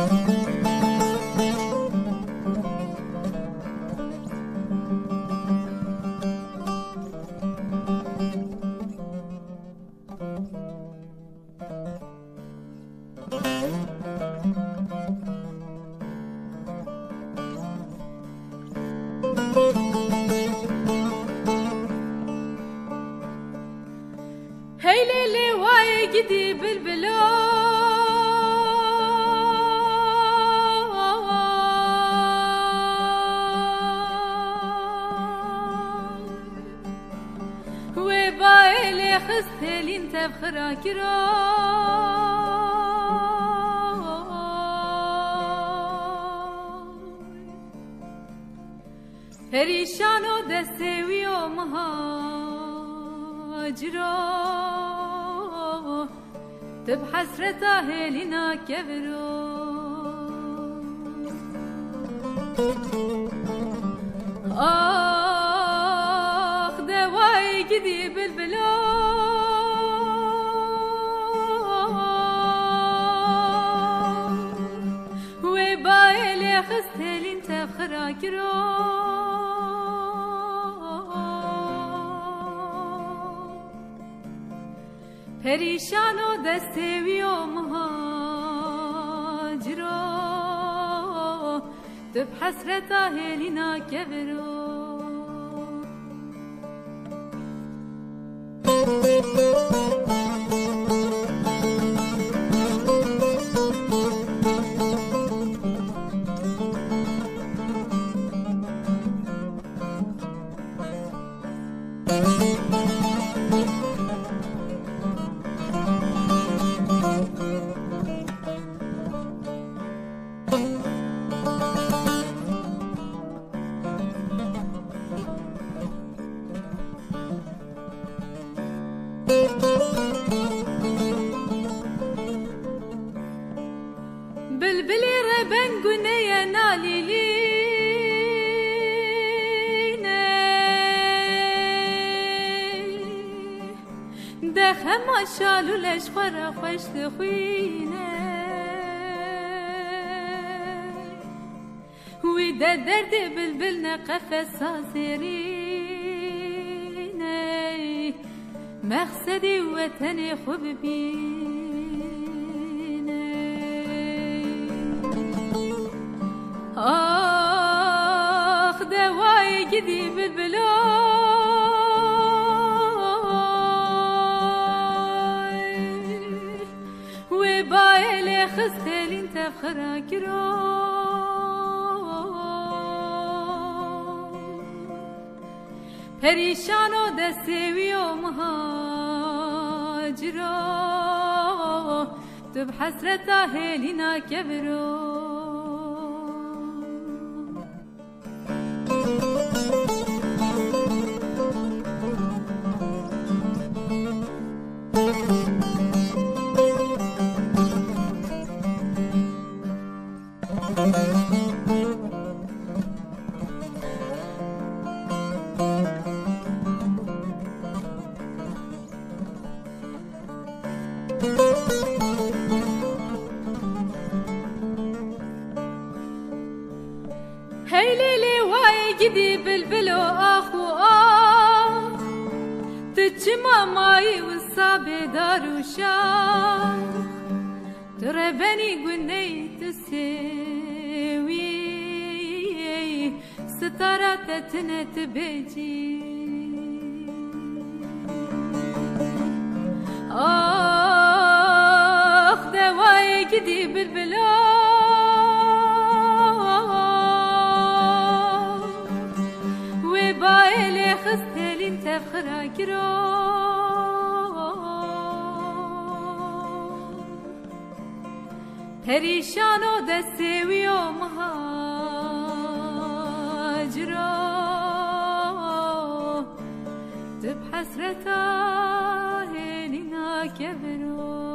Hey leyli vay gidi bülbülü ve baile xistelin tevkhira kira perişan o desevi o مهاجرا تب حسرته لنا كبرو آخ دواي قدي بالبلو وبايلي خستلي انت خراكرو پریشان و دستوی و مهاجرو تب حسرتا هلینا کبرو بلبلي ربن قنية ناليليني دخم شالو لشخورة خوش تخويني ودا درد بلبلنا قفص صاصريني مقصدي وطني خوب بيني آخ دواي قدي بالبلو وبايلي خستلي انت بخراكرو پریشان و دستوی و مهاجرو تو بحسرتا هلینا کبرو هی لیلی وای گدی بلبلو آخو آخ تچما مایی و صابه دارو شاخ تربني قني تسوي ستارة تنت بيجي آخ دواي قدي بالبلو وبايلي خستلي انت بخراكرو پریشان و دستوی و مهاجرو تب حسرتا هلینا کبرو